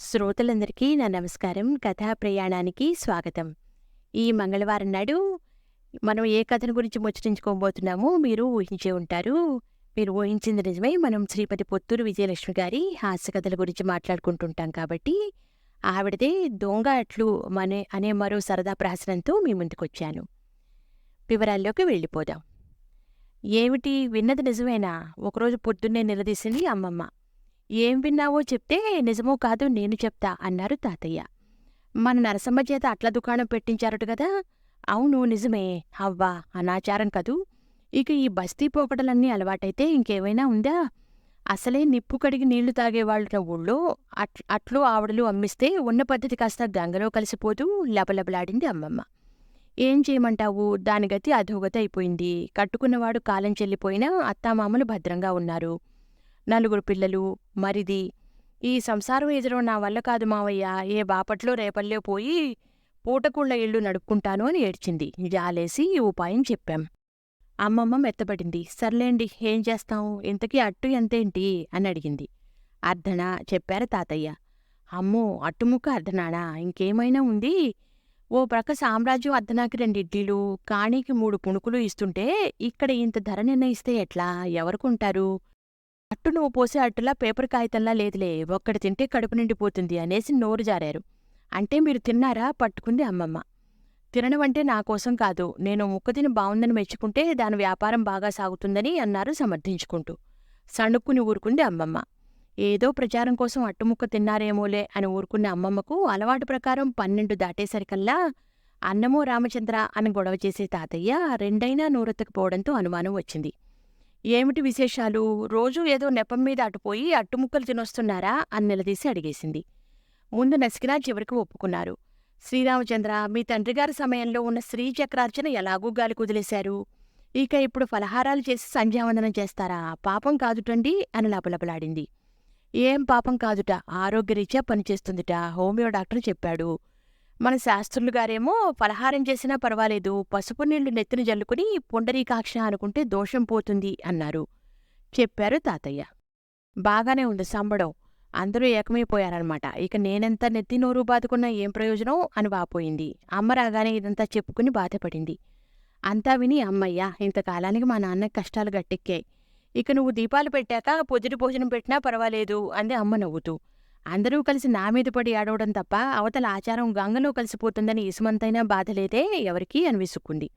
శ్రోతలందరికీ నా నమస్కారం. కథా ప్రయాణానికి స్వాగతం. ఈ మంగళవారం నాడు మనం ఏ కథను గురించి ముచ్చటించుకోబోతున్నామో మీరు ఊహించే ఉంటారు. మీరు ఊహించింది నిజమే. మనం శ్రీమతి పొత్తూరు విజయలక్ష్మి గారి హాస్య కథల గురించి మాట్లాడుకుంటుంటాం కాబట్టి, ఆవిడదే దొంగ అట్లు అనే మరో సరదా ప్రహసనంతో మీ ముందుకొచ్చాను. వివరాల్లోకి వెళ్ళిపోదాం. ఏమిటి, విన్నది నిజమేనా? ఒకరోజు పొద్దున్నే నిలదీసింది అమ్మమ్మ. ఏం విన్నావో చెప్తే నిజమో కాదో నేను చెప్తా అన్నారు తాతయ్య. మన నరసమ్మ చేత అట్ల దుకాణం పెట్టించారట గదా. అవును, నిజమే. అవ్వా, అనాచారం కదూ. ఇక ఈ బస్తీ పోకడలన్నీ అలవాటైతే ఇంకేమైనా ఉందా? అసలే నిప్పు కడిగి నీళ్లు తాగేవాళ్ళున్న ఊళ్ళో అట్లు ఆవడలు అమ్మిస్తే ఉన్న పద్ధతి కాస్త గంగలో కలిసిపోతూ లబలబలాడింది అమ్మమ్మ. ఏం చేయమంటావు, దాని గతి అధోగతి అయిపోయింది. కట్టుకున్నవాడు కాలం చెల్లిపోయినా అత్తామామలు భద్రంగా ఉన్నారు. నలుగురు పిల్లలు, మరిది. ఈ సంసారం ఎదురో నా వల్ల కాదు మావయ్య. ఏ బాపట్లో రేపల్లో పోయి పూటకూళ్ళ ఇళ్ళు నడుపుకుంటాను అని ఏడ్చింది. జాలేసి ఈ ఉపాయం చెప్పాం. అమ్మమ్మ మెత్తబడింది. సర్లేండి, ఏం చేస్తాం, ఇంతకీ అట్టు ఎంతేంటి అని అడిగింది. అర్ధనా చెప్పారు తాతయ్య. అమ్మో, అట్టుముక్క అర్ధనానా? ఇంకేమైనా ఉంది? ఓ ప్రక్క సామ్రాజ్యం అర్ధనాకి 2 ఇడ్లీలు, కాణీకి 3 పుణుకులు ఇస్తుంటే ఇక్కడ ఇంత ధర నిర్ణయిస్తే ఎట్లా? ఎవరుకుంటారు? అట్టు నువ్వు పోసే అట్టులా పేపర్ కాగితంలా లేదులే, ఒక్కటి తింటే కడుపు నిండిపోతుంది అనేసి నోరు జారారు. అంటే మీరు తిన్నారా? పట్టుకుంది అమ్మమ్మ. తినడమంటే నాకోసం కాదు, నేను ముక్క తిని బావుందని మెచ్చుకుంటే దాని వ్యాపారం బాగా సాగుతుందని అన్నారు సమర్థించుకుంటూ. సణుక్కుని ఊరుకుంది అమ్మమ్మ. ఏదో ప్రచారం కోసం అట్టుముక్క తిన్నారేమోలే అని ఊరుకున్న అమ్మమ్మకు అలవాటు ప్రకారం 12 దాటేసరికల్లా అన్నమో రామచంద్ర అని గొడవ చేసే తాతయ్య రెండైనా నూరెత్తకపోవడంతో అనుమానం వచ్చింది. ఏమిటి విశేషాలు? రోజూ ఏదో నెపం మీద అటుపోయి అట్టుముక్కలు తినొస్తున్నారా అని నిలదీసి అడిగేసింది. ముందు నసికినా చివరికి ఒప్పుకున్నారు. శ్రీరామచంద్ర, మీ తండ్రిగారి సమయంలో ఉన్న శ్రీచక్రార్చన ఎలాగూ గాలి కుదిలేశారు. ఇక ఇప్పుడు ఫలహారాలు చేసి సంధ్యావందనం చేస్తారా? పాపం కాదుటండి అని లబలబలాడింది. ఏం పాపం కాదుట, ఆరోగ్యరీత్యా పనిచేస్తుందిట, హోమియో డాక్టర్ చెప్పాడు. మన శాస్త్రులుగారేమో ఫలహారం చేసినా పర్వాలేదు, పసుపు నీళ్లు నెత్తిన జల్లుకుని పుండరీకాక్ష అనుకుంటే దోషం పోతుంది అన్నారు. చెప్పారు తాతయ్య. బాగానే ఉంది సంబడం. అందరూ ఏకమైపోయారన్నమాట. ఇక నేనెంత నెత్తి నోరు బాదుకున్నా ఏం ప్రయోజనం అని వాపోయింది. అమ్మ రాగానే ఇదంతా చెప్పుకుని బాధపడింది. అంతా విని అమ్మయ్య, ఇంతకాలానికి మా నాన్న కష్టాలు గట్టెక్కాయి. ఇక నువ్వు దీపాలు పెట్టాక పొద్దుటి భోజనం పెట్టినా పర్వాలేదు అంది అమ్మ నవ్వుతూ. అందరూ కలిసి నా మీద పడి ఆడవడం తప్ప అవతల ఆచారం గంగలో కలిసిపోతుందని ఇసుమంతైనా బాధలేదే ఎవరికీ అని విసుక్కుంది.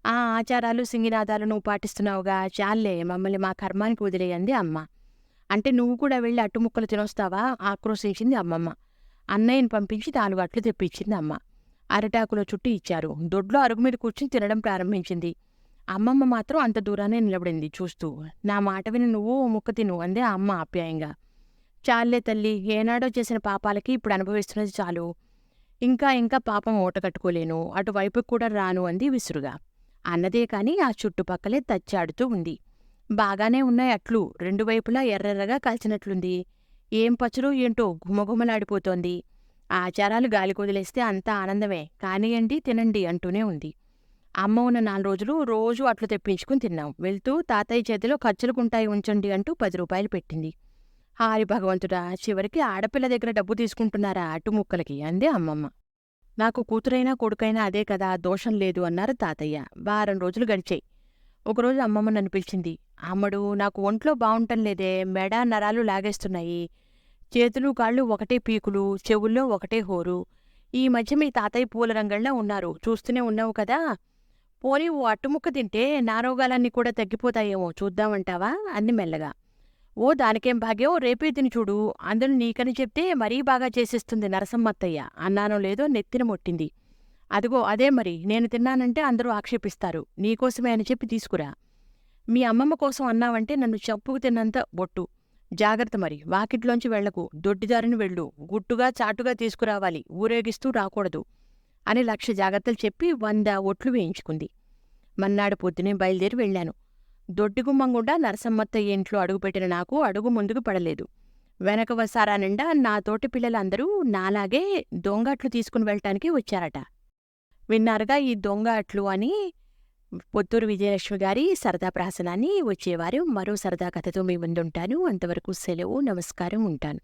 ఆ ఆచారాలు సింగినాదాలు నువ్వు పాటిస్తున్నావుగా, చాల్లే, మమ్మల్ని మా కర్మానికి వదిలేయంది అమ్మ. అంటే నువ్వు కూడా వెళ్ళి అట్టుముక్కలు తినొస్తావా? ఆక్రోశించింది అమ్మమ్మ. అన్నయ్యని పంపించి 4 అట్లు తెప్పించింది అమ్మ. అరటాకులో చుట్టి ఇచ్చారు. దొడ్లో అరుగు మీద కూర్చుని తినడం ప్రారంభించింది. అమ్మమ్మ మాత్రం అంత దూరానే నిలబడింది చూస్తూ. నా మాట విని నువ్వు ముక్క తిను అందే అమ్మ ఆప్యాయంగా. చాలే తల్లి, ఏనాడో చేసిన పాపాలకి ఇప్పుడు అనుభవిస్తున్నది చాలు. ఇంకా ఇంకా పాపం ఓటకట్టుకోలేను, అటువైపుకి కూడా రాను అంది విసురుగా. అన్నదే కాని ఆ చుట్టుపక్కలే తచ్చాడుతూ ఉంది. బాగానే ఉన్నాయి అట్లు, 2 వైపులా ఎర్రెర్రగా కాల్చినట్లుంది. ఏం పచ్చరు ఏంటో గుమగుమలాడిపోతోంది. ఆచారాలు గాలి కొదిలేస్తే అంతా ఆనందమే, కానియండి తినండి అంటూనే ఉంది. అమ్మ ఉన్న 4 రోజులు రోజూ అట్లు తెప్పించుకుని తిన్నాం. వెళ్తూ తాతయ్య చేతిలో ఖర్చులుకుంటాయి ఉంచండి అంటూ 10 రూపాయలు పెట్టింది. హారి భగవంతుడా, చివరికి ఆడపిల్ల దగ్గర డబ్బు తీసుకుంటున్నారా అట్టుముక్కలకి అందే అమ్మమ్మ. నాకు కూతురైనా కొడుకైనా అదే కదా, దోషం లేదు అన్నారు తాతయ్య. వారం రోజులు గడిచాయి. ఒకరోజు అమ్మమ్మ నన్ను పిలిచింది. అమ్మడు, నాకు ఒంట్లో బావుంటం లేదే, మెడ నరాలు లాగేస్తున్నాయి. చేతులు కాళ్ళు ఒకటే పీకులు, చెవుల్లో ఒకటే హోరు. ఈ మధ్య మీ తాతయ్య పూల రంగంలా ఉన్నారు, చూస్తూనే ఉన్నావు కదా. పోనీ ఓ అట్టుముక్క తింటే నా రోగాలన్నీ కూడా తగ్గిపోతాయేమో చూద్దామంటావా అంది మెల్లగా. ఓ దానికేం భాగ్యం, రేపే తిని చూడు, అందులో నీకని చెప్తే మరీ బాగా చేసేస్తుంది నరసమ్మత్తయ్య అన్నానో లేదో నెత్తిన మొట్టింది. అదిగో అదే మరి, నేను తిన్నానంటే అందరూ ఆక్షేపిస్తారు. నీకోసమే అని చెప్పి తీసుకురా. మీ అమ్మమ్మ కోసం అన్నావంటే నన్ను చంపుకు తిన్నంత బొట్టు. జాగ్రత్త మరి, వాకిట్లోంచి వెళ్లకు, దొడ్డిదారిని వెళ్ళు, గుట్టుగా చాటుగా తీసుకురావాలి, ఊరేగిస్తూ రాకూడదు అని 1,00,000 జాగ్రత్తలు చెప్పి 100 ఒట్లు వేయించుకుంది. మన్నాడు పొద్దునే బయలుదేరి వెళ్లాను. దొడ్డిగుమ్మంగుండా నరసమ్మత్తయ్య ఇంట్లో అడుగుపెట్టిన నాకు అడుగు ముందుకు పడలేదు. వెనక వసారా నిండా నా తోటి పిల్లలందరూ నాలాగే దొంగ అట్లు తీసుకుని వెళ్ళటానికి వచ్చారట. విన్నారుగా ఈ దొంగ అట్లు అని పొత్తూరు విజయలక్ష్మి గారి సరదా ప్రహసనాన్ని. వచ్చేవారు మరో సరదా కథతో మీ ముందుంటాను. అంతవరకు సెలవు, నమస్కారం, ఉంటాను.